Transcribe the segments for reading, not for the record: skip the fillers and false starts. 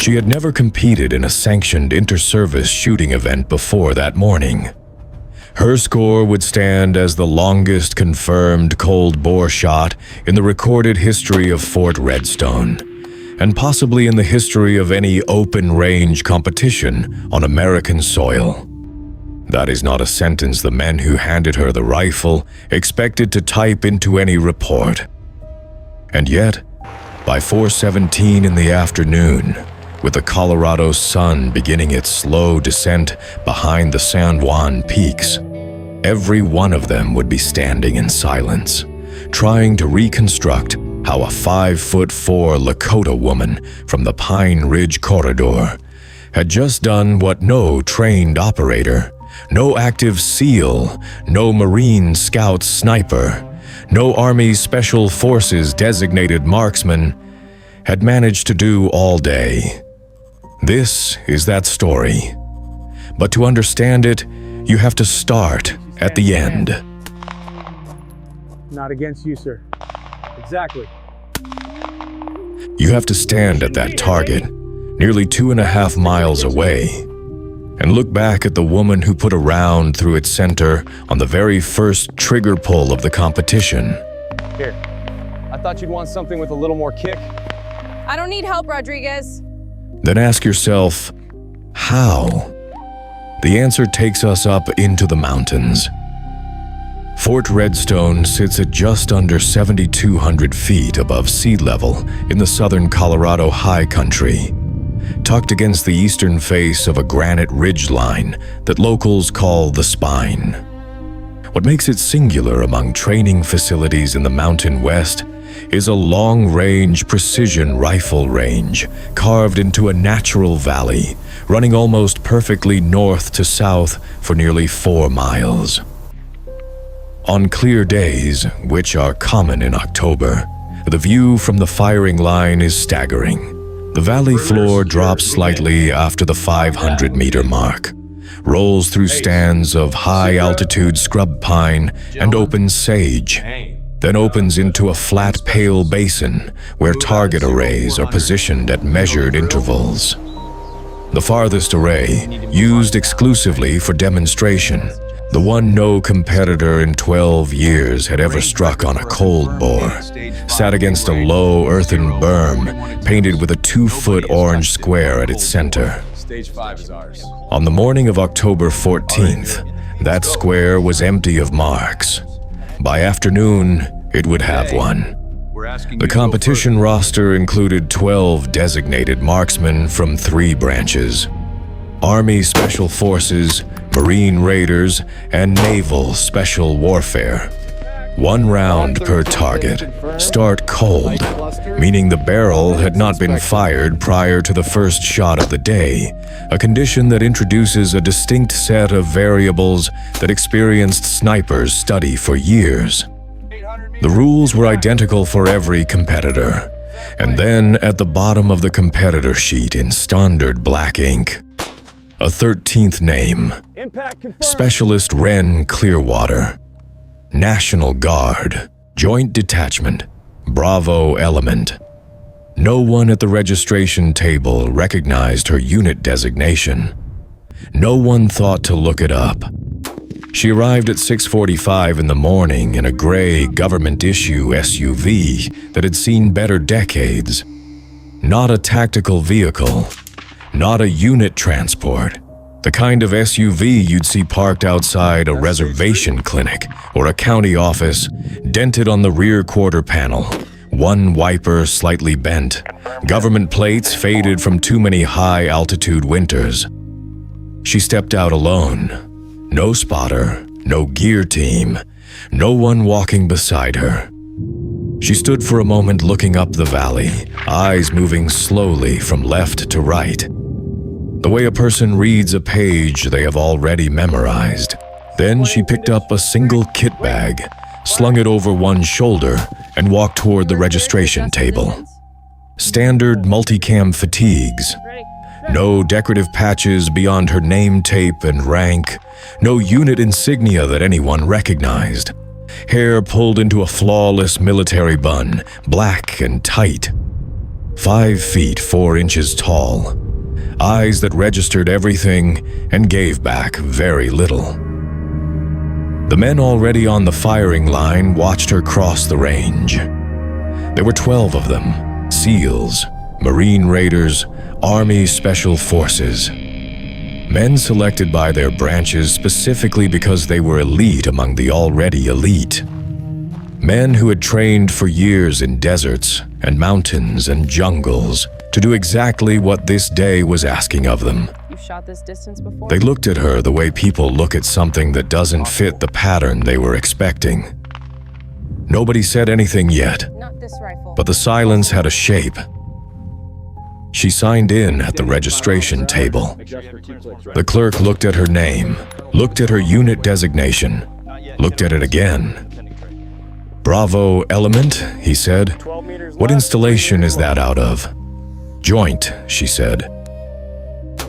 She had never competed in a sanctioned inter-service shooting event before that morning. Her score would stand as the longest confirmed cold-bore shot in the recorded history of Fort Redstone, and possibly in the history of any open-range competition on American soil. That is not a sentence the men who handed her the rifle expected to type into any report. And yet, by 4:17 in the afternoon, with the Colorado sun beginning its slow descent behind the San Juan peaks, every one of them would be standing in silence, trying to reconstruct how a 5'4" Lakota woman from the Pine Ridge Corridor had just done what no trained operator, no active SEAL, no Marine Scout sniper, no Army Special Forces designated marksman had managed to do all day. This is that story. But to understand it, you have to start at the end. Not against you, sir. Exactly. You have to stand at that target, nearly 2.5 miles away, and look back at the woman who put a round through its center on the very first trigger pull of the competition. Here. I thought you'd want something with a little more kick. I don't need help, Rodriguez. Then ask yourself, how? The answer takes us up into the mountains. Fort Redstone sits at just under 7,200 feet above sea level in the southern Colorado high country, tucked against the eastern face of a granite ridgeline that locals call the Spine. What makes it singular among training facilities in the Mountain West is a long-range precision rifle range carved into a natural valley, running almost perfectly north to south for nearly 4 miles. On clear days, which are common in October, the view from the firing line is staggering. The valley floor drops slightly after the 500-meter mark, rolls through stands of high-altitude scrub pine and open sage, then opens into a flat pale basin where target arrays are positioned at measured intervals. The farthest array, used exclusively for demonstration, the one no competitor in 12 years had ever struck on a cold bore, sat against a low earthen berm painted with a 2-foot orange square at its center. Stage 5 is ours. On the morning of October 14th, that square was empty of marks. By afternoon, it would have one. The competition roster included 12 designated marksmen from 3 branches: Army Special Forces, Marine Raiders, and Naval Special Warfare. 1 round per target. Start cold, meaning the barrel had not been fired prior to the first shot of the day, a condition that introduces a distinct set of variables that experienced snipers study for years. The rules were identical for every competitor, and then at the bottom of the competitor sheet in standard black ink, a 13th name: Specialist Wren Clearwater, National Guard, Joint Detachment, Bravo Element. No one at the registration table recognized her unit designation. No one thought to look it up. She arrived at 6:45 in the morning in a gray government-issue SUV that had seen better decades. Not a tactical vehicle, not a unit transport, the kind of SUV you'd see parked outside a reservation clinic or a county office, dented on the rear quarter panel, one wiper slightly bent, government plates faded from too many high-altitude winters. She stepped out alone. No spotter, no gear team, no one walking beside her. She stood for a moment looking up the valley, eyes moving slowly from left to right. The way a person reads a page they have already memorized. Then she picked up a single kit bag, slung it over one shoulder, and walked toward the registration table. Standard multicam fatigues. No decorative patches beyond her name tape and rank. No unit insignia that anyone recognized. Hair pulled into a flawless military bun, black and tight. 5 feet 4 inches tall, eyes that registered everything and gave back very little. The men already on the firing line watched her cross the range. There were 12 of them, SEALs, Marine Raiders, Army Special Forces. Men selected by their branches specifically because they were elite among the already elite. Men who had trained for years in deserts and mountains and jungles to do exactly what this day was asking of them. You've shot this distance before? They looked at her the way people look at something that doesn't fit the pattern they were expecting. Nobody said anything yet, Not this rifle. but the silence had a shape. She signed in at the registration table. The clerk looked at her name, looked at her unit designation, looked at it again. Bravo Element, he said. What installation is that out of? Joint, she said.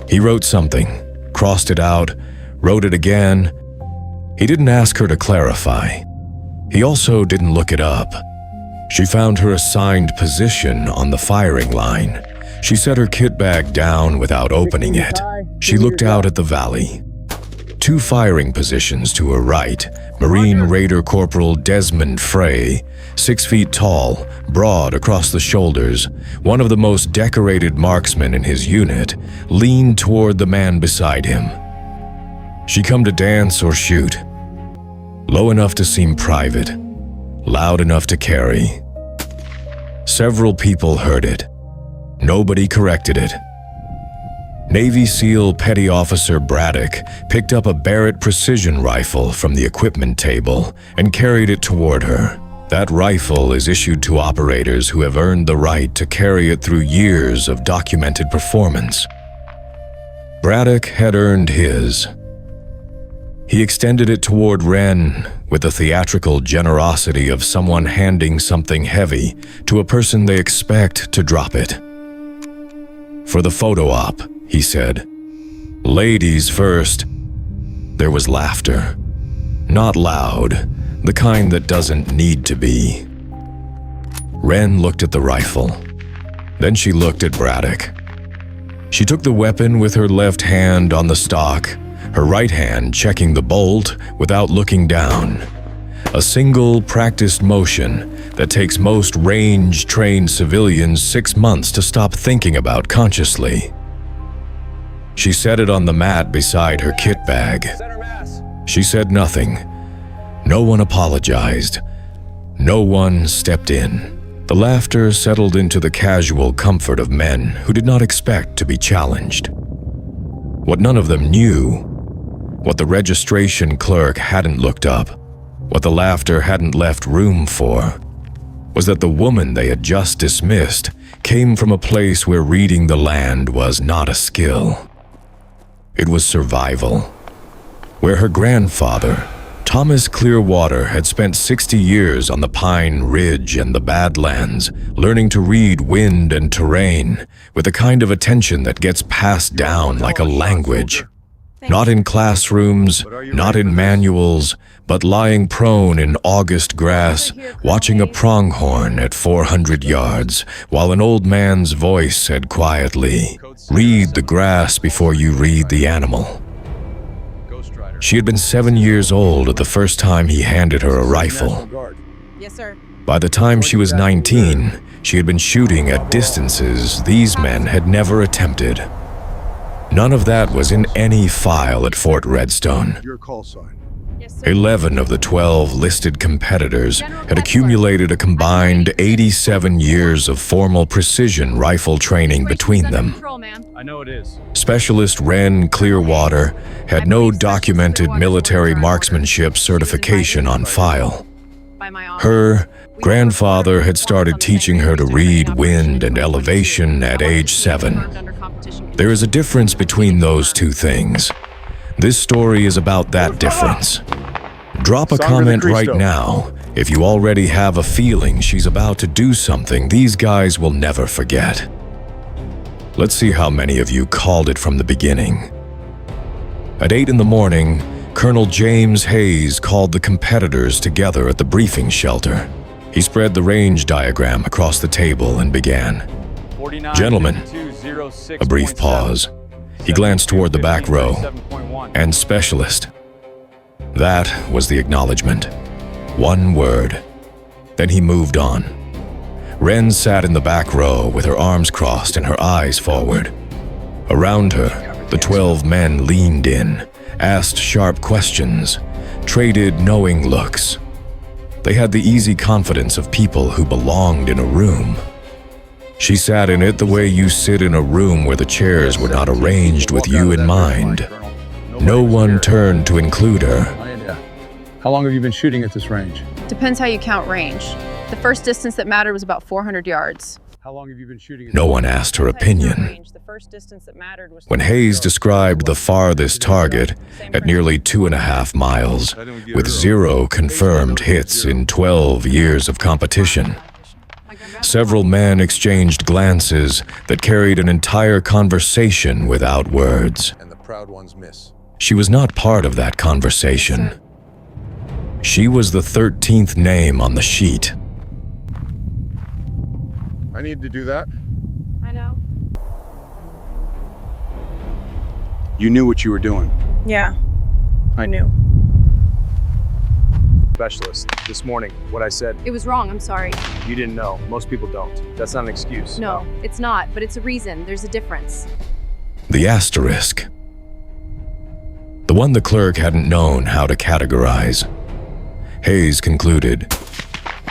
He wrote something, crossed it out, wrote it again. He didn't ask her to clarify. He also didn't look it up. She found her assigned position on the firing line. She set her kit bag down without opening it. She looked out at the valley. 2 firing positions to her right, Marine Raider Corporal Desmond Frey, 6 feet tall, broad across the shoulders, one of the most decorated marksmen in his unit, leaned toward the man beside him. She come to dance or shoot. Low enough to seem private, loud enough to carry. Several people heard it. Nobody corrected it. Navy SEAL Petty Officer Braddock picked up a Barrett precision rifle from the equipment table and carried it toward her. That rifle is issued to operators who have earned the right to carry it through years of documented performance. Braddock had earned his. He extended it toward Wren with the theatrical generosity of someone handing something heavy to a person they expect to drop it. For the photo op, he said. Ladies first. There was laughter. Not loud, the kind that doesn't need to be. Wren looked at the rifle. Then she looked at Braddock. She took the weapon with her left hand on the stock, her right hand checking the bolt without looking down. A single practiced motion that takes most range-trained civilians 6 months to stop thinking about consciously. She set it on the mat beside her kit bag. She said nothing. No one apologized. No one stepped in. The laughter settled into the casual comfort of men who did not expect to be challenged. What none of them knew, what the registration clerk hadn't looked up, what the laughter hadn't left room for, was that the woman they had just dismissed came from a place where reading the land was not a skill. It was survival. Where her grandfather, Thomas Clearwater, had spent 60 years on the Pine Ridge and the Badlands, learning to read wind and terrain with the kind of attention that gets passed down like a language. Not in classrooms, not in manuals, but lying prone in August grass, watching a pronghorn at 400 yards, while an old man's voice said quietly, "Read the grass before you read the animal." She had been 7 years old at the first time he handed her a rifle. Yes, sir. By the time she was 19, she had been shooting at distances these men had never attempted. None of that was in any file at Fort Redstone. Your call sign. Yes, sir. 11 of the 12 listed competitors had accumulated a combined 87 years of formal precision rifle training between them. I know it is. Specialist Wren Clearwater had no documented military marksmanship certification on file. Her grandfather had started teaching her to read wind and elevation at age 7. There is a difference between those two things. This story is about that difference. Drop a comment right now if you already have a feeling she's about to do something these guys will never forget. Let's see how many of you called it from the beginning. At 8 in the morning, Colonel James Hayes called the competitors together at the briefing shelter. He spread the range diagram across the table and began. Gentlemen, a brief pause. He glanced toward the back row. And specialist. That was the acknowledgement. One word. Then he moved on. Wren sat in the back row with her arms crossed and her eyes forward. Around her, the 12 men leaned in, asked sharp questions, traded knowing looks. They had the easy confidence of people who belonged in a room. She sat in it the way you sit in a room where the chairs were not arranged with you in mind. No one turned to include her. How long have you been shooting at this range? Depends how you count range. The first distance that mattered was about 400 yards. How long have you been shooting at No one asked her opinion. The first distance that mattered was When Hayes described the farthest target at nearly 2.5 miles, with 0 confirmed hits in 12 years of competition, several men exchanged glances that carried an entire conversation without words. And the proud ones miss. She was not part of that conversation. She was the 13th name on the sheet. I need to do that. I know. You knew what you were doing. Yeah, I knew. Specialist, this morning, what I said, It was wrong, I'm sorry. you didn't know. Most people don't. That's not an excuse. No, it's not, but it's a reason. There's a difference. The asterisk. The one the clerk hadn't known how to categorize. Hayes concluded,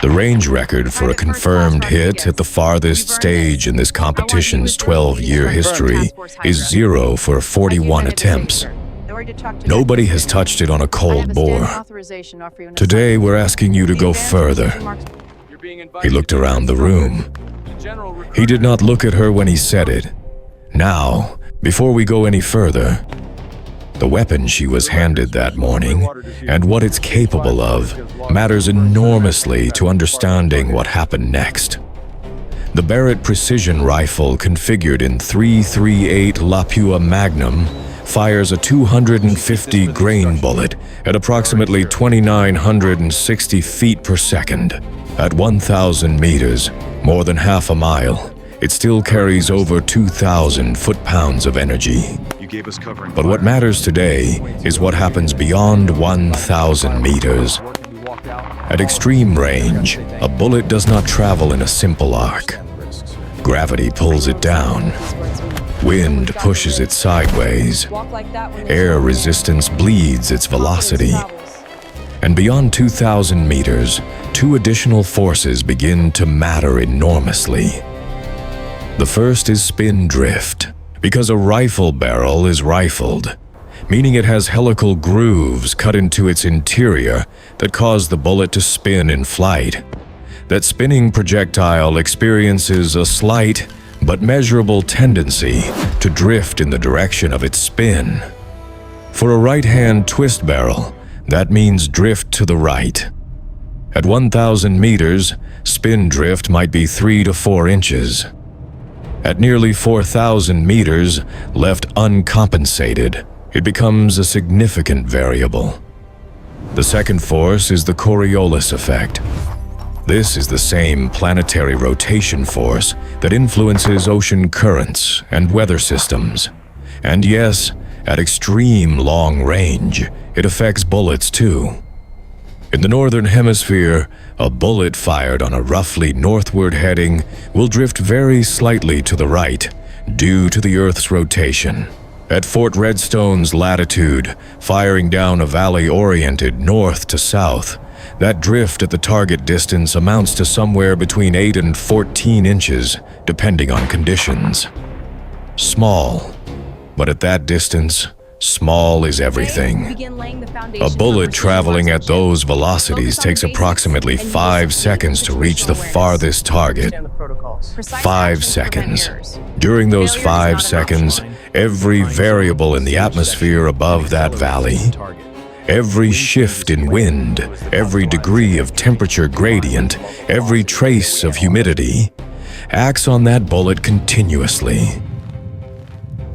the range record for a confirmed hit at the farthest stage in this competition's 12-year history is 0 for 41 attempts. Nobody has touched it on a cold bore. Today, we're asking you to go further. He looked around the room. He did not look at her when he said it. Now, before we go any further, the weapon she was handed that morning and what it's capable of matters enormously to understanding what happened next. The Barrett precision rifle configured in 338 Lapua Magnum fires a 250 grain bullet at approximately 2,960 feet per second. At 1,000 meters, more than half a mile, it still carries over 2,000 foot-pounds of energy. But what matters today is what happens beyond 1,000 meters. At extreme range, a bullet does not travel in a simple arc. Gravity pulls it down. Wind pushes it sideways. Air resistance bleeds its velocity. And beyond 2,000 meters, 2 additional forces begin to matter enormously. The first is spin drift, because a rifle barrel is rifled, meaning it has helical grooves cut into its interior that cause the bullet to spin in flight. That spinning projectile experiences a slight but measurable tendency to drift in the direction of its spin. For a right-hand twist barrel, that means drift to the right. At 1,000 meters, spin drift might be 3 to 4 inches. At nearly 4,000 meters, left uncompensated, it becomes a significant variable. The second force is the Coriolis effect. This is the same planetary rotation force that influences ocean currents and weather systems. And yes, at extreme long range, it affects bullets too. In the northern hemisphere, a bullet fired on a roughly northward heading will drift very slightly to the right due to the Earth's rotation. At Fort Redstone's latitude, firing down a valley oriented north to south, that drift at the target distance amounts to somewhere between 8 and 14 inches, depending on conditions. Small, but at that distance, small is everything. A bullet traveling at those velocities takes approximately 5 seconds to reach the farthest target. 5 seconds. During those 5 seconds, every variable in the atmosphere above that valley, every shift in wind, every degree of temperature gradient, every trace of humidity, acts on that bullet continuously.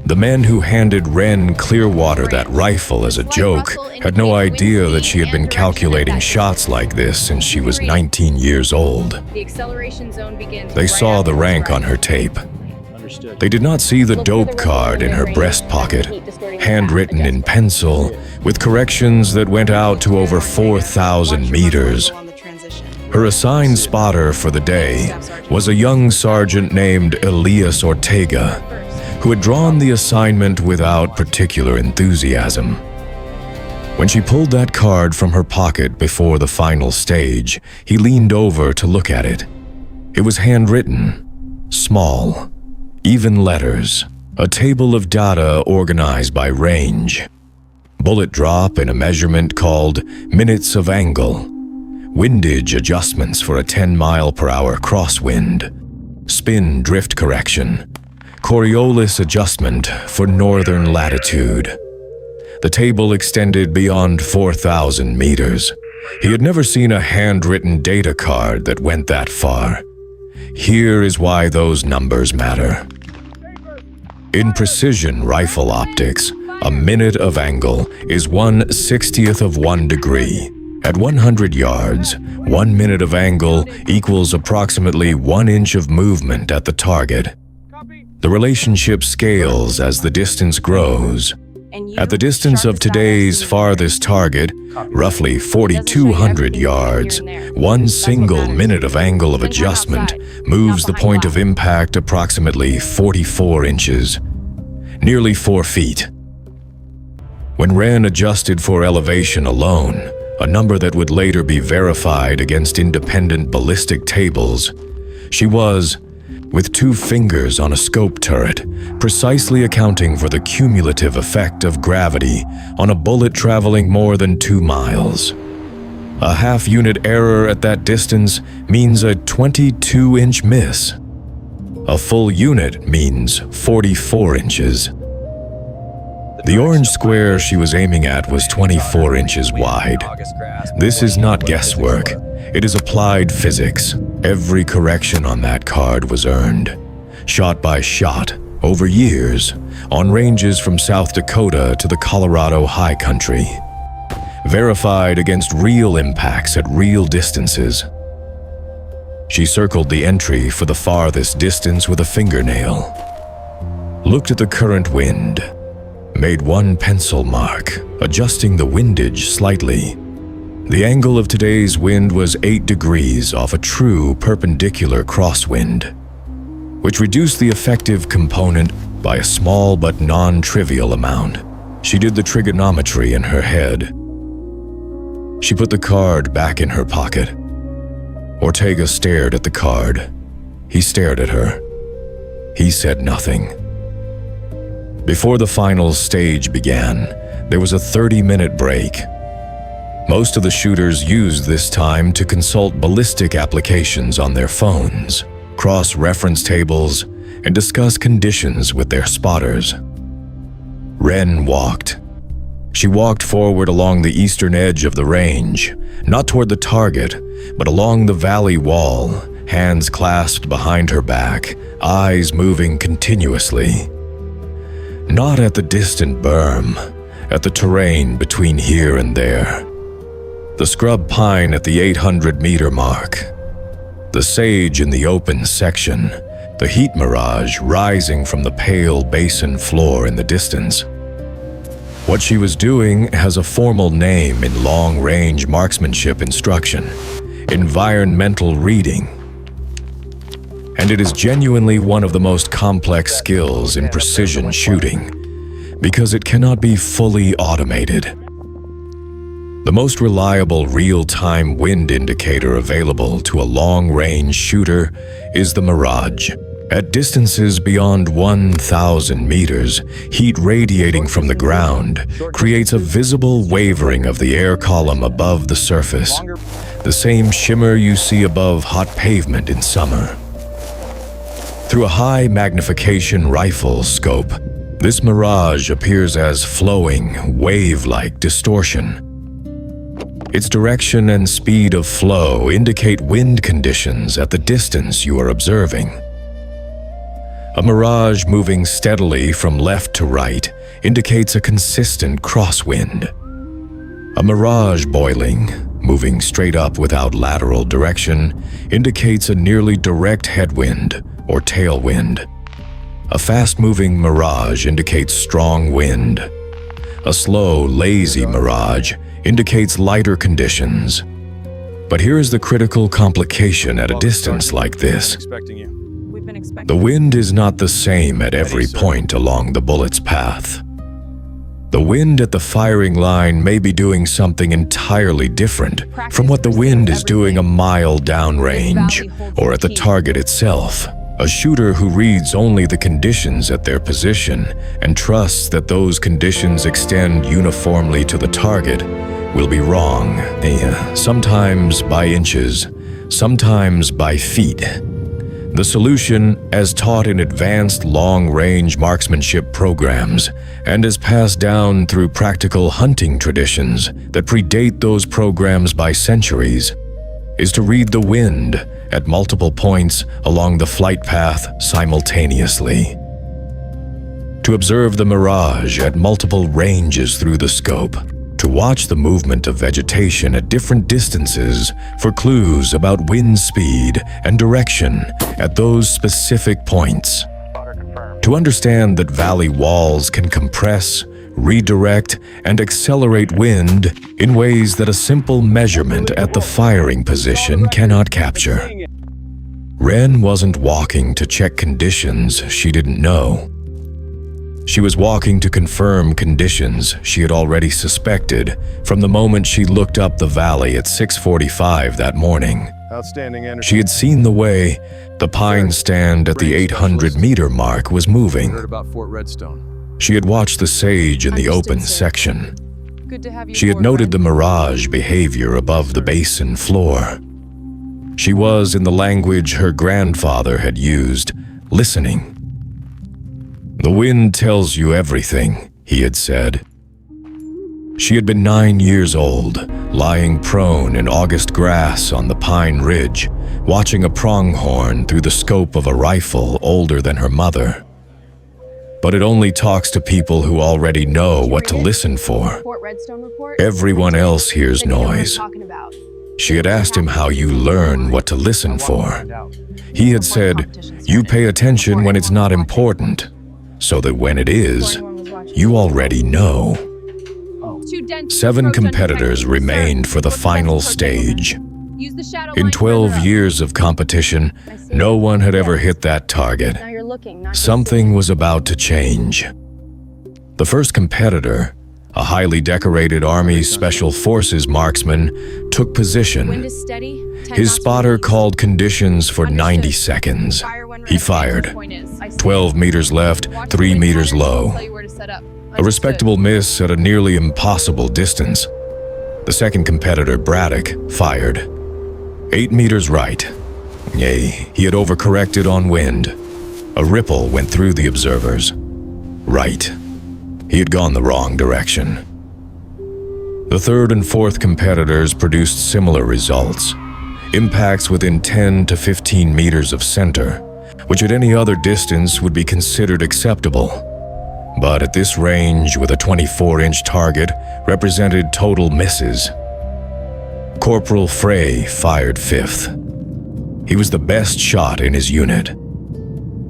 The men who handed Wren Clearwater that rifle as a joke had no idea that she had been calculating shots like this since she was 19 years old. They saw the rank on her tape. They did not see the dope card in her breast pocket, handwritten in pencil, with corrections that went out to over 4,000 meters. Her assigned spotter for the day was a young sergeant named Elias Ortega, who had drawn the assignment without particular enthusiasm. When she pulled that card from her pocket before the final stage, he leaned over to look at it. It was handwritten, small, even letters, a table of data organized by range. Bullet drop in a measurement called minutes of angle. Windage adjustments for a 10-mile-per-hour crosswind. Spin drift correction. Coriolis adjustment for northern latitude. The table extended beyond 4,000 meters. He had never seen a handwritten data card that went that far. Here is why those numbers matter. In precision rifle optics, a minute of angle is 1/60th of 1 degree. At 100 yards, 1 minute of angle equals approximately 1 inch of movement at the target. The relationship scales as the distance grows. At the distance of today's farthest target, roughly 4,200 yards, one single minute of angle of adjustment moves the point of impact approximately 44 inches, nearly 4 feet. When Wren adjusted for elevation alone, a number that would later be verified against independent ballistic tables, she was, with 2 fingers on a scope turret, precisely accounting for the cumulative effect of gravity on a bullet traveling more than 2 miles. A half-unit error at that distance means a 22-inch miss. A full unit means 44 inches. The orange square she was aiming at was 24 inches wide. This is not guesswork. It is applied physics. Every correction on that card was earned, shot by shot, over years, on ranges from South Dakota to the Colorado high country. Verified against real impacts at real distances. She circled the entry for the farthest distance with a fingernail. Looked at the current wind. Made 1 pencil mark, adjusting the windage slightly. The angle of today's wind was 8 degrees off a true perpendicular crosswind, which reduced the effective component by a small but non-trivial amount. She did the trigonometry in her head. She put the card back in her pocket. Ortega stared at the card. He stared at her. He said nothing. Before the final stage began, there was a 30-minute break. Most of the shooters used this time to consult ballistic applications on their phones, cross reference tables, and discuss conditions with their spotters. Wren walked. She walked forward along the eastern edge of the range, not toward the target, but along the valley wall, hands clasped behind her back, eyes moving continuously. Not at the distant berm, at the terrain between here and there. The scrub pine at the 800-meter mark. The sage in the open section. The heat mirage rising from the pale basin floor in the distance. What she was doing has a formal name in long-range marksmanship instruction: environmental reading. And it is genuinely one of the most complex skills in precision shooting, because it cannot be fully automated. The most reliable real-time wind indicator available to a long-range shooter is the mirage. At distances beyond 1,000 meters, heat radiating from the ground creates a visible wavering of the air column above the surface, the same shimmer you see above hot pavement in summer. Through a high magnification rifle scope, this mirage appears as flowing, wave-like distortion. Its direction and speed of flow indicate wind conditions at the distance you are observing. A mirage moving steadily from left to right indicates a consistent crosswind. A mirage boiling, moving straight up without lateral direction, indicates a nearly direct headwind or tailwind. A fast-moving mirage indicates strong wind. A slow, lazy mirage indicates lighter conditions. But here is the critical complication at a distance like this. Expecting you. We've been expecting. The wind is not the same at every point along the bullet's path. The wind at the firing line may be doing something entirely different from what the wind is doing a mile downrange or at the target itself. A shooter who reads only the conditions at their position and trusts that those conditions extend uniformly to the target will be wrong, sometimes by inches, sometimes by feet. The solution, as taught in advanced long-range marksmanship programs and as passed down through practical hunting traditions that predate those programs by centuries, is to read the wind at multiple points along the flight path simultaneously. To observe the mirage at multiple ranges through the scope, to watch the movement of vegetation at different distances for clues about wind speed and direction at those specific points. To understand that valley walls can compress, redirect, and accelerate wind in ways that a simple measurement at the firing position cannot capture. Wren wasn't walking to check conditions she didn't know. She was walking to confirm conditions she had already suspected from the moment she looked up the valley at 6:45 that morning. Outstanding energy. She had seen the way the pine stand at the 800-meter mark was moving. Heard about Fort Redstone. She had watched the sage in the open Understood, sir. section. Good to have you She had aboard, noted the Wren. mirage behavior above the basin floor. She was, in the language her grandfather had used, listening. "The wind tells you everything," he had said. She had been 9 years old, lying prone in August grass on the pine ridge, watching a pronghorn through the scope of a rifle older than her mother. But it only talks to people who already know what to listen for. Fort Redstone report? Everyone else hears Then you know what I'm noise. talking about. She had asked him how you learn what to listen for. He had said, "You pay attention when it's not important, so that when it is, you already know." Too dense to 7 approach competitors undetected, sir. remained for the What's final best approach, gentlemen? stage. Use the shadow In line 12 further up. years of competition, I see. no one had ever hit that target. Now you're looking, not just Something sitting. was about to change. The first competitor, a highly decorated Army Special Forces marksman, took Wind position. is steady. 10 His knots spotter release. called conditions for 90 Understood. seconds. Fire when He ready. fired. Point is, I see. 12 meters left, Watch 3 the wind meters patterns, I'll low. tell you where to set up. A Understood. respectable miss at a nearly impossible distance. The second competitor, Braddock, fired. 8 meters right. Yea, he had overcorrected on wind. A ripple went through the observers. Right. He had gone the wrong direction. The third and fourth competitors produced similar results. Impacts within 10 to 15 meters of center, which at any other distance would be considered acceptable. But at this range, with a 24-inch target, represented total misses. Corporal Frey fired 5th. He was the best shot in his unit.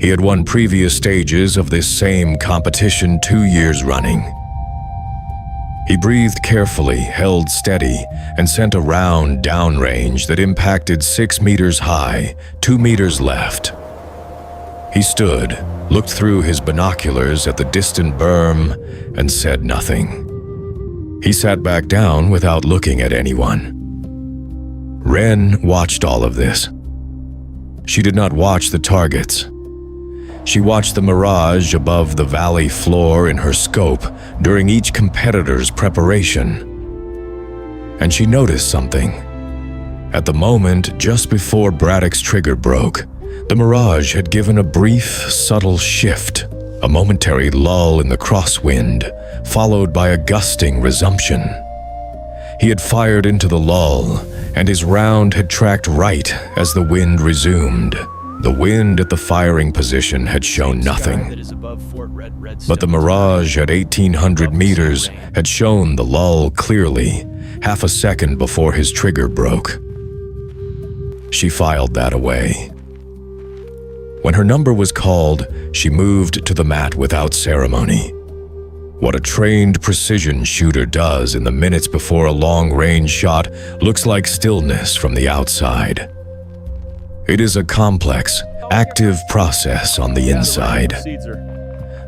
He had won previous stages of this same competition 2 years running. He breathed carefully, held steady, and sent a round downrange that impacted 6 meters high, 2 meters left. He stood, looked through his binoculars at the distant berm, and said nothing. He sat back down without looking at anyone. Wren watched all of this. She did not watch the targets. She watched the mirage above the valley floor in her scope during each competitor's preparation. And she noticed something. At the moment just before Braddock's trigger broke, the mirage had given a brief, subtle shift, a momentary lull in the crosswind, followed by a gusting resumption. He had fired into the lull, and his round had tracked right as the wind resumed. The wind at the firing position had shown nothing, but the mirage at 1,800 meters had shown the lull clearly, half a second before his trigger broke. She filed that away. When her number was called, she moved to the mat without ceremony. What a trained precision shooter does in the minutes before a long-range shot looks like stillness from the outside. It is a complex, active process on the inside.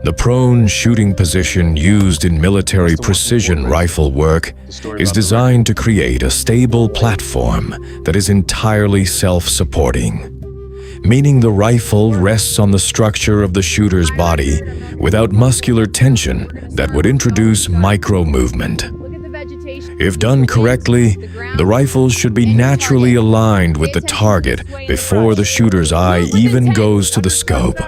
The prone shooting position used in military precision rifle work is designed to create a stable platform that is entirely self-supporting, meaning the rifle rests on the structure of the shooter's body without muscular tension that would introduce micro-movement. If done correctly, the rifle should be naturally aligned with the target before the shooter's eye even goes to the scope.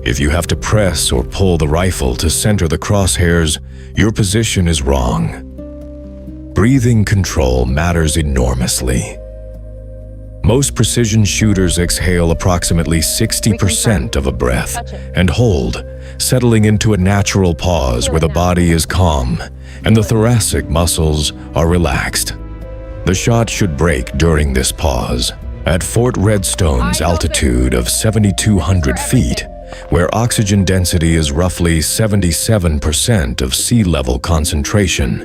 If you have to press or pull the rifle to center the crosshairs, your position is wrong. Breathing control matters enormously. Most precision shooters exhale approximately 60% of a breath and hold, settling into a natural pause where the body is calm and the thoracic muscles are relaxed. The shot should break during this pause. At Fort Redstone's altitude of 7,200 feet, where oxygen density is roughly 77% of sea level concentration,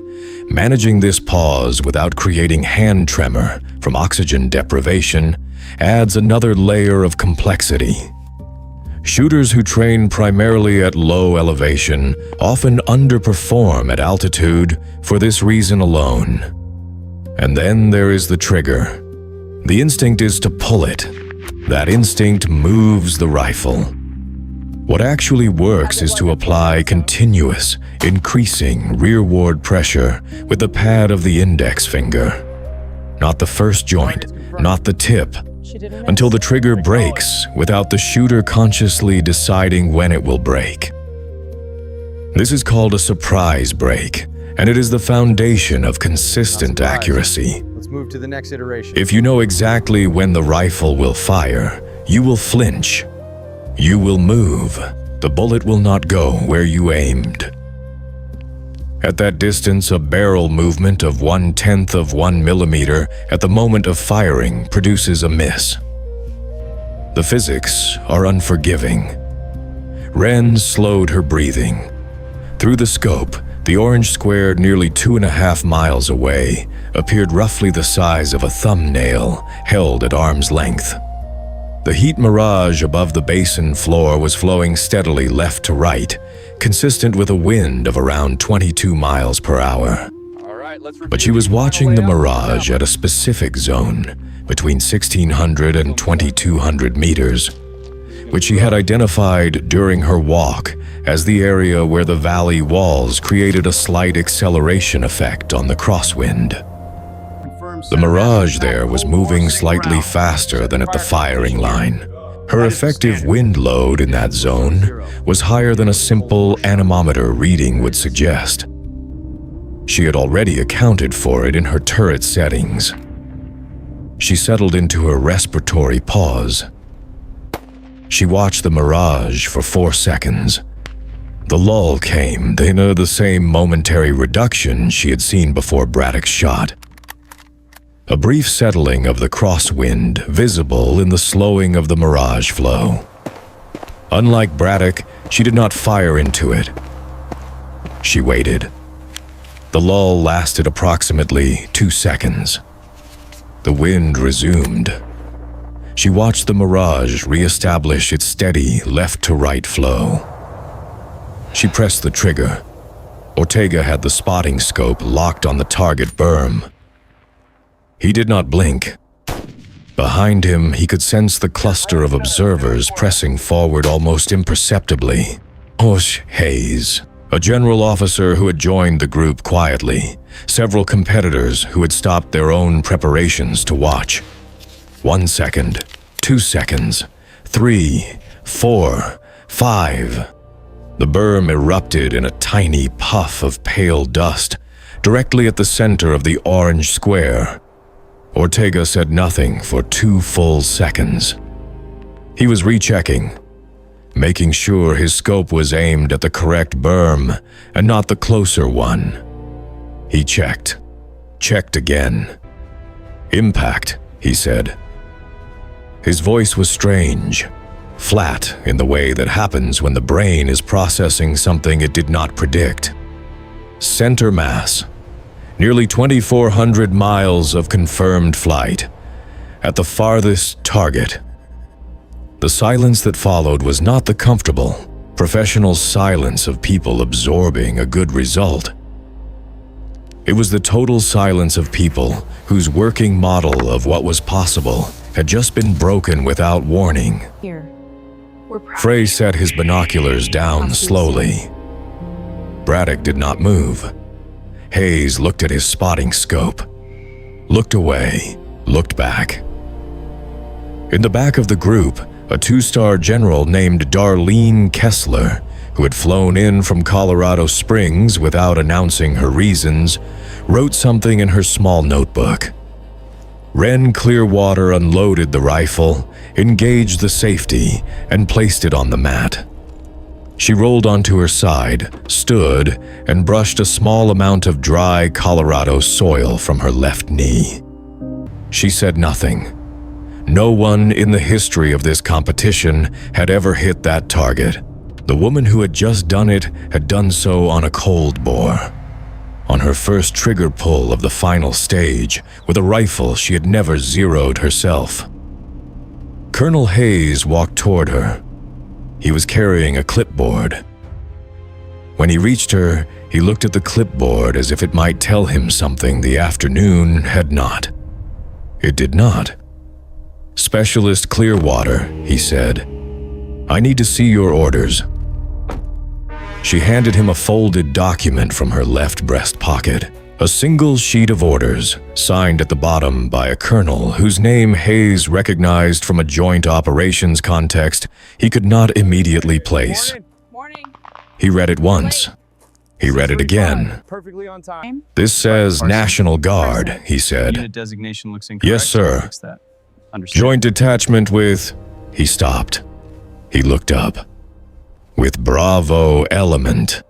managing this pause without creating hand tremor from oxygen deprivation adds another layer of complexity. Shooters who train primarily at low elevation often underperform at altitude for this reason alone. And then there is the trigger. The instinct is to pull it. That instinct moves the rifle. What actually works is to apply continuous, increasing rearward pressure with the pad of the index finger. Not the first joint, not the tip, until the trigger breaks without the shooter consciously deciding when it will break. This is called a surprise break, and it is the foundation of consistent accuracy. Let's move to the next iteration. If you know exactly when the rifle will fire, you will flinch. You will move. The bullet will not go where you aimed. At that distance, a barrel movement of 1/10 of 1 millimeter at the moment of firing produces a miss. The physics are unforgiving. Wren slowed her breathing. Through the scope, the orange square nearly 2.5 miles away appeared roughly the size of a thumbnail held at arm's length. The heat mirage above the basin floor was flowing steadily left to right, consistent with a wind of around 22 miles per hour. But she was watching the mirage at a specific zone, between 1,600 and 2,200 meters, which she had identified during her walk as the area where the valley walls created a slight acceleration effect on the crosswind. The mirage there was moving slightly faster than at the firing line. Her effective wind load in that zone was higher than a simple anemometer reading would suggest. She had already accounted for it in her turret settings. She settled into her respiratory pause. She watched the mirage for 4 seconds. The lull came, then the same momentary reduction she had seen before Braddock's shot. A brief settling of the crosswind visible in the slowing of the mirage flow. Unlike Braddock, she did not fire into it. She waited. The lull lasted approximately 2 seconds. The wind resumed. She watched the mirage reestablish its steady left-to-right flow. She pressed the trigger. Ortega had the spotting scope locked on the target berm. He did not blink. Behind him, he could sense the cluster of observers pressing forward almost imperceptibly. Osh Hayes, a general officer who had joined the group quietly, several competitors who had stopped their own preparations to watch. 1 second, 2 seconds, 3, 4, 5. The berm erupted in a tiny puff of pale dust, directly at the center of the orange square. Ortega said nothing for 2 full seconds. He was rechecking, making sure his scope was aimed at the correct berm and not the closer one. He checked again. Impact, he said. His voice was strange, flat in the way that happens when the brain is processing something it did not predict. Center mass. Nearly 2,400 miles of confirmed flight. At the farthest target. The silence that followed was not the comfortable, professional silence of people absorbing a good result. It was the total silence of people whose working model of what was possible had just been broken without warning. Here. Frey set his binoculars down slowly. Braddock did not move. Hayes looked at his spotting scope, looked away, looked back. In the back of the group, a 2-star general named Darlene Kessler, who had flown in from Colorado Springs without announcing her reasons, wrote something in her small notebook. Wren Clearwater unloaded the rifle, engaged the safety, and placed it on the mat. She rolled onto her side, stood, and brushed a small amount of dry Colorado soil from her left knee. She said nothing. No one in the history of this competition had ever hit that target. The woman who had just done it had done so on a cold bore. On her first trigger pull of the final stage, with a rifle she had never zeroed herself. Colonel Hayes walked toward her. He was carrying a clipboard. When he reached her, he looked at the clipboard as if it might tell him something the afternoon had not. It did not. "Specialist Clearwater," he said. "I need to see your orders." She handed him a folded document from her left breast pocket. A single sheet of orders, signed at the bottom by a colonel whose name Hayes recognized from a joint operations context he could not immediately place. Morning. He read it once. He read it again. Perfectly on time. "This says National Guard," he said. Unit designation looks incorrect. "Yes, sir. Fix that. Understood. "Joint detachment with..." He stopped. He looked up. "With Bravo Element."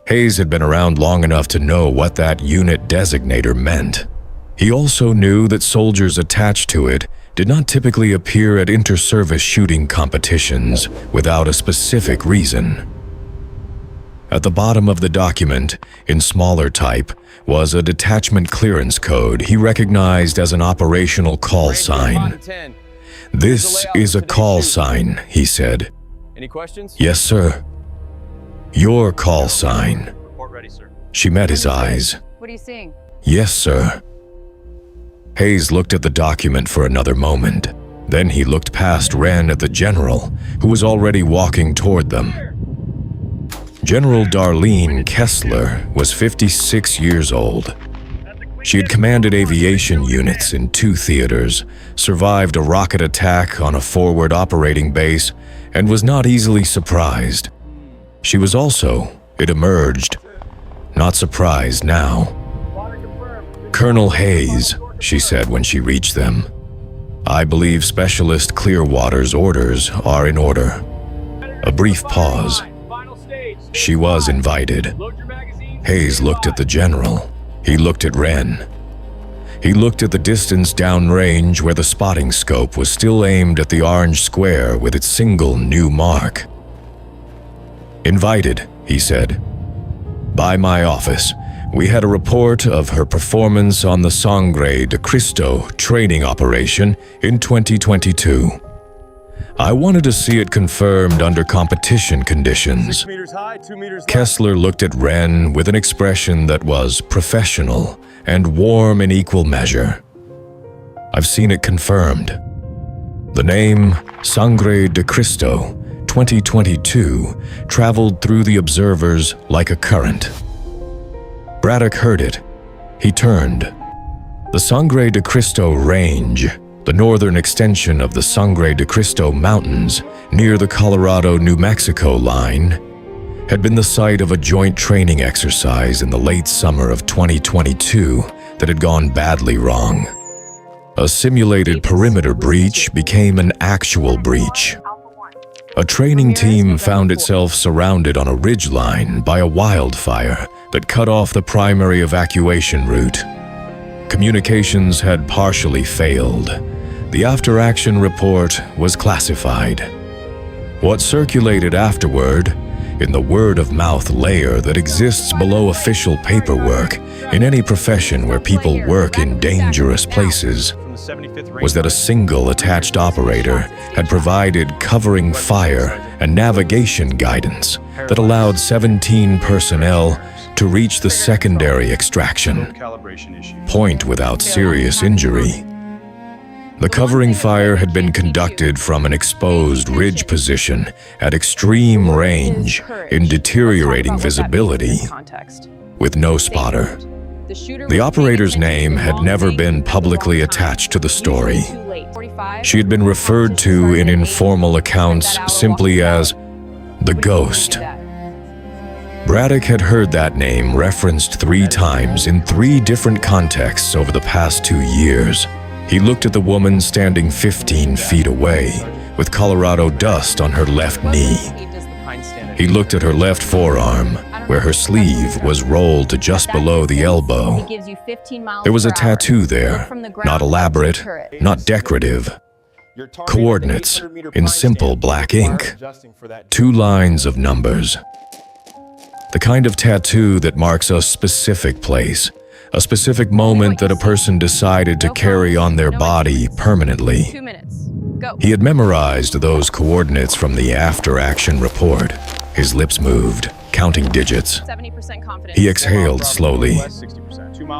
Hayes had been around long enough to know what that unit designator meant. He also knew that soldiers attached to it did not typically appear at inter-service shooting competitions without a specific reason. At the bottom of the document, in smaller type, was a detachment clearance code he recognized as an operational call sign. "This is a call sign," he said. Any questions? "Yes, sir." "Your call sign." Report ready, sir. She met his eyes. What are you seeing? "Yes, sir." Hayes looked at the document for another moment. Then he looked past Wren at the general, who was already walking toward them. General Darlene Kessler was 56 years old. She had commanded aviation units in 2 theaters, survived a rocket attack on a forward operating base, and was not easily surprised. She was also, it emerged, not surprised now. "Colonel Hayes," she said when she reached them. "I believe Specialist Clearwater's orders are in order." A brief pause. She was invited. Hayes looked at the general. He looked at Wren. He looked at the distance downrange where the spotting scope was still aimed at the orange square with its single new mark. "Invited," he said. "By my office. We had a report of her performance on the Sangre de Cristo training operation in 2022. I wanted to see it confirmed under competition conditions." 6 meters high, 2 meters long. Kessler looked at Wren with an expression that was professional and warm in equal measure. "I've seen it confirmed. The name Sangre de Cristo 2022 traveled through the observers like a current." Braddock heard it. He turned. The Sangre de Cristo Range, the northern extension of the Sangre de Cristo Mountains near the Colorado-New Mexico line, had been the site of a joint training exercise in the late summer of 2022 that had gone badly wrong. A simulated perimeter breach became an actual breach. A training team found itself surrounded on a ridgeline by a wildfire that cut off the primary evacuation route. Communications had partially failed. The after-action report was classified. What circulated afterward, in the word-of-mouth layer that exists below official paperwork in any profession where people work in dangerous places, was that a single attached operator had provided covering fire and navigation guidance that allowed 17 personnel to reach the secondary extraction point without serious injury. The covering fire had been conducted from an exposed ridge position at extreme range in deteriorating visibility with no spotter. The operator's name had never been publicly attached to the story. She had been referred to in informal accounts simply as the Ghost. Braddock had heard that name referenced 3 times in 3 different contexts over the past 2 years. He looked at the woman standing 15 feet away, with Colorado dust on her left knee. He looked at her left forearm, where her sleeve was rolled to just below the elbow. There was a tattoo there, not elaborate, not decorative. Coordinates in simple black ink. 2 lines of numbers. The kind of tattoo that marks a specific place, a specific moment that a person decided to carry on their body permanently. 2 minutes. Go. He had memorized those coordinates from the after-action report. His lips moved, counting digits. 70% confidence. He exhaled slowly.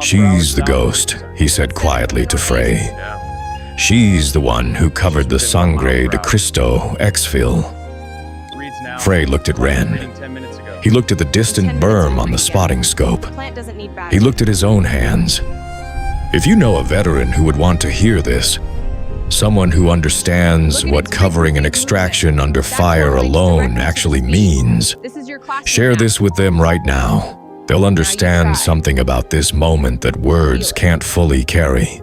She's the Ghost, he said quietly to Frey. She's the one who covered the Sangre de Cristo exfil. Frey looked at Ren. He looked at the distant berm on the spotting scope. He looked at his own hands. If you know a veteran who would want to hear this, someone who understands what covering an extraction under fire alone actually means, share this with them right now. They'll understand something about this moment that words can't fully carry.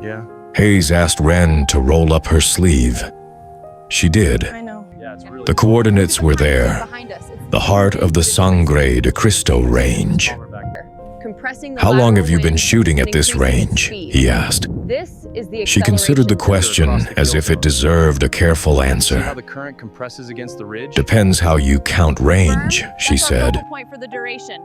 Yeah. Hayes asked Ren to roll up her sleeve. She did. The coordinates were there. The heart of the Sangre de Cristo range. How long have you been shooting at this range? He asked. She considered the question as if it deserved a careful answer. Depends how you count range, she said.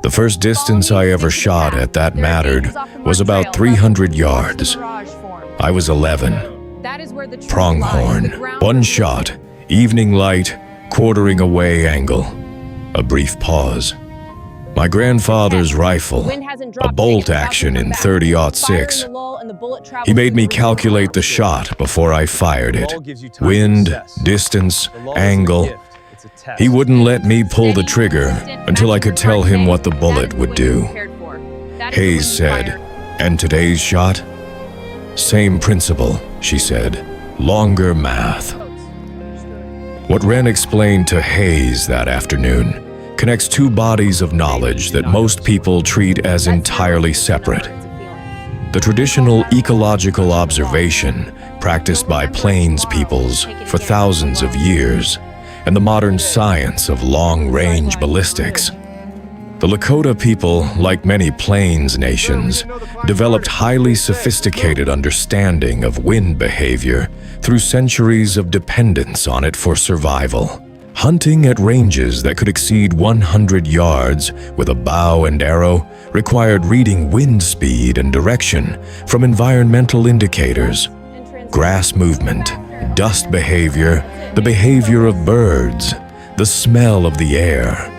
The first distance I ever shot at that mattered was about 300 yards. I was 11. Pronghorn. 1 shot. Evening light. Quartering away angle. A brief pause. My grandfather's rifle, a bolt action in 30-06. He made me calculate the shot before I fired it. Wind, distance, angle. He wouldn't let me pull the trigger until I could tell him what the bullet would do. Hayes said, "And today's shot?" "Same principle," she said. "Longer math." What Ren explained to Hayes that afternoon connects 2 bodies of knowledge that most people treat as entirely separate. The traditional ecological observation practiced by Plains peoples for thousands of years, and the modern science of long-range ballistics. The Lakota people, like many Plains nations, developed highly sophisticated understanding of wind behavior through centuries of dependence on it for survival. Hunting at ranges that could exceed 100 yards with a bow and arrow required reading wind speed and direction from environmental indicators, grass movement, dust behavior, the behavior of birds, the smell of the air.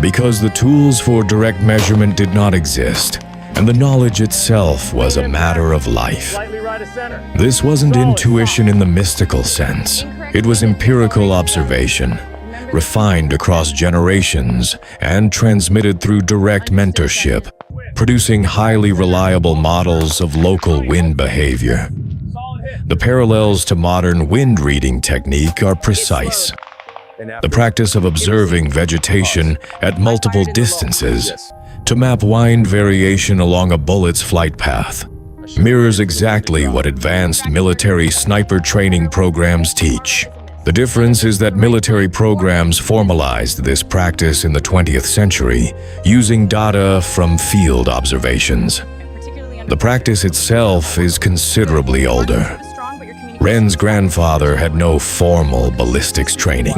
Because the tools for direct measurement did not exist, and the knowledge itself was a matter of life. This wasn't intuition in the mystical sense. It was empirical observation, refined across generations and transmitted through direct mentorship, producing highly reliable models of local wind behavior. The parallels to modern wind reading technique are precise. The practice of observing vegetation at multiple distances to map wind variation along a bullet's flight path mirrors exactly what advanced military sniper training programs teach. The difference is that military programs formalized this practice in the 20th century using data from field observations. The practice itself is considerably older. Wren's grandfather had no formal ballistics training.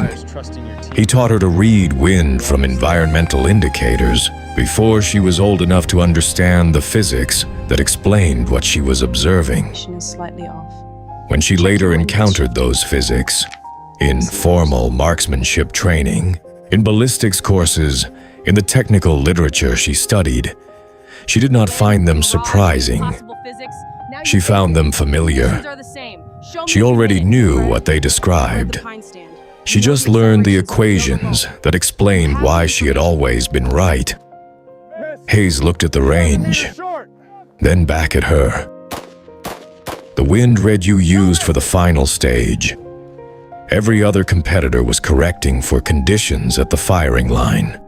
He taught her to read wind from environmental indicators before she was old enough to understand the physics that explained what she was observing. Is slightly off. When she later encountered those physics, in formal marksmanship training, in ballistics courses, in the technical literature she studied, she did not find them surprising. She found them familiar. She already knew what they described. She just learned the equations that explained why she had always been right. Hayes looked at the range, then back at her. The wind read you used for the final stage. Every other competitor was correcting for conditions at the firing line.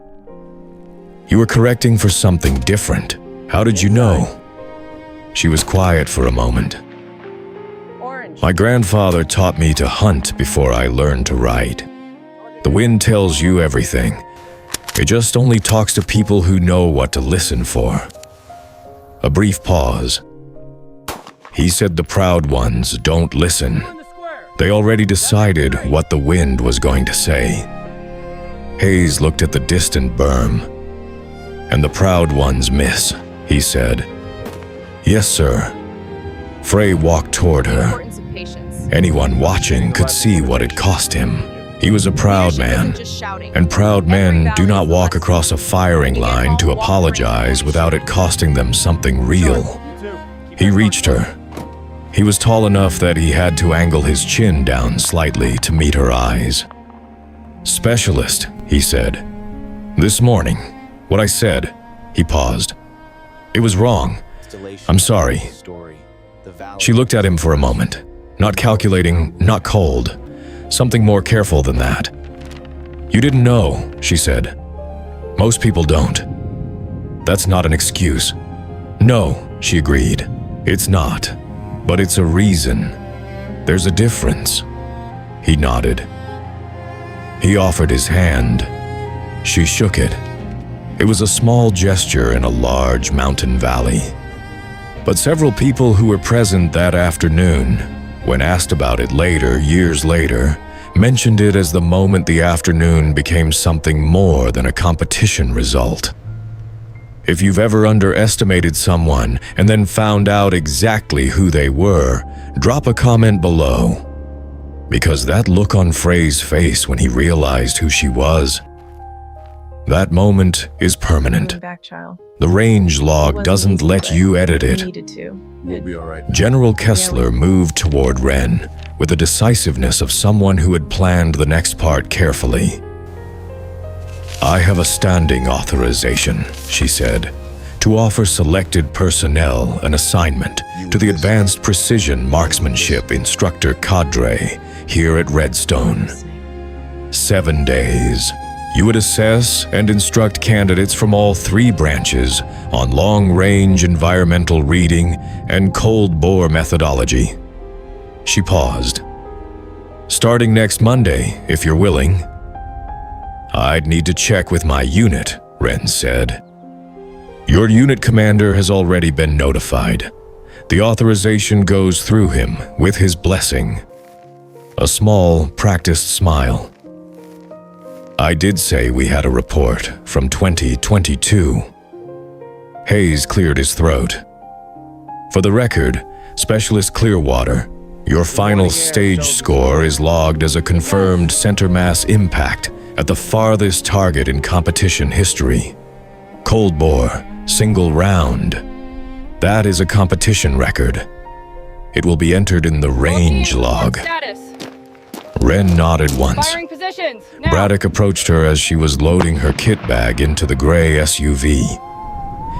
You were correcting for something different. How did you know? She was quiet for a moment. My grandfather taught me to hunt before I learned to write. The wind tells you everything. It just only talks to people who know what to listen for. A brief pause. He said the proud ones don't listen. They already decided what the wind was going to say. Hayes looked at the distant berm. And the proud ones miss, he said. Yes, sir. Frey walked toward her. Anyone watching could see what it cost him. He was a proud man, and proud men do not walk across a firing line to apologize without it costing them something real. He reached her. He was tall enough that he had to angle his chin down slightly to meet her eyes. Specialist, he said. This morning, what I said, he paused. It was wrong. I'm sorry. She looked at him for a moment, not calculating, not cold, something more careful than that. You didn't know, she said. Most people don't. That's not an excuse. No, she agreed. It's not, but it's a reason. There's a difference. He nodded. He offered his hand. She shook it. It was a small gesture in a large mountain valley. But several people who were present that afternoon, when asked about it later, years later, mentioned it as the moment the afternoon became something more than a competition result. If you've ever underestimated someone and then found out exactly who they were, drop a comment below. Because that look on Frey's face when he realized who she was, that moment is permanent. Back, child. The range log doesn't let you edit it. Needed to. We'll be all right. General Kessler moved toward Wren with the decisiveness of someone who had planned the next part carefully. I have a standing authorization, she said, to offer selected personnel an assignment to the Advanced Precision Marksmanship Instructor Cadre here at Redstone. 7 days. You would assess and instruct candidates from all 3 branches on long-range environmental reading and cold-bore methodology. She paused. Starting next Monday, if you're willing. I'd need to check with my unit, Wren said. Your unit commander has already been notified. The authorization goes through him with his blessing. A small, practiced smile. I did say we had a report from 2022. Hayes cleared his throat. For the record, Specialist Clearwater, your final stage score is logged as a confirmed center mass impact at the farthest target in competition history. Cold bore, single round. That is a competition record. It will be entered in the range log. Wren nodded once. Firing positions. Now. Braddock approached her as she was loading her kit bag into the gray SUV.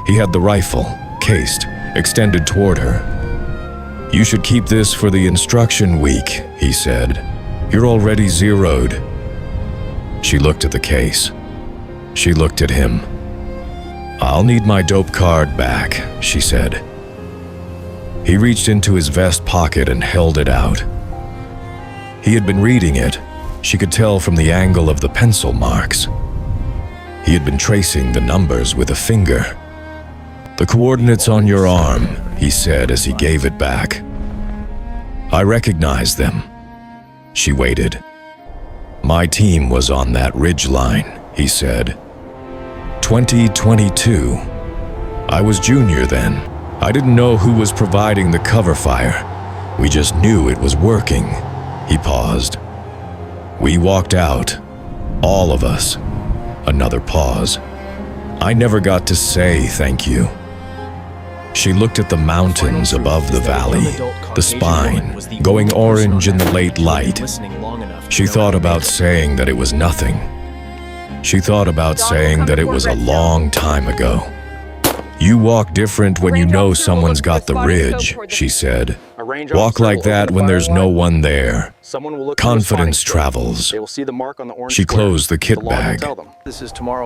He had the rifle, cased, extended toward her. You should keep this for the instruction week, he said. You're already zeroed. She looked at the case. She looked at him. I'll need my dope card back, she said. He reached into his vest pocket and held it out. He had been reading it. She could tell from the angle of the pencil marks. He had been tracing the numbers with a finger. The coordinates on your arm, he said as he gave it back. I recognized them. She waited. My team was on that ridge line, he said. 2022. I was junior then. I didn't know who was providing the cover fire. We just knew it was working. He paused. We walked out. All of us. Another pause. I never got to say thank you. She looked at the mountains above the valley, the spine, going orange in the late light. She thought about saying that it was nothing. She thought about saying that it was a long time ago. You walk different when you know someone's got the ridge, she said. Walk like that when there's no one there. Confidence travels. She closed the kit bag.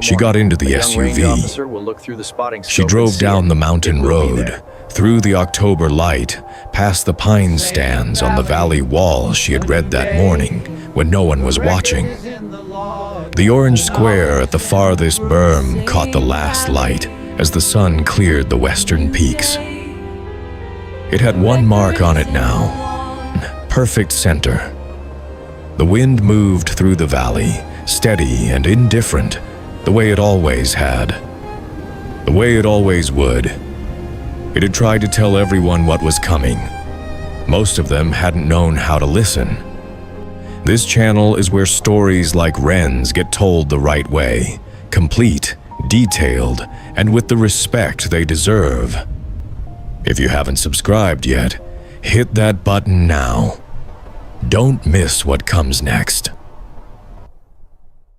She got into the SUV. She drove down the mountain road, through the October light, past the pine stands on the valley wall she had read that morning when no one was watching. The orange square at the farthest berm caught the last light as the sun cleared the western peaks. It had one mark on it now, perfect center. The wind moved through the valley, steady and indifferent, the way it always had. The way it always would. It had tried to tell everyone what was coming. Most of them hadn't known how to listen. This channel is where stories like Wren's get told the right way, complete, detailed, and with the respect they deserve. If you haven't subscribed yet, hit that button now. Don't miss what comes next.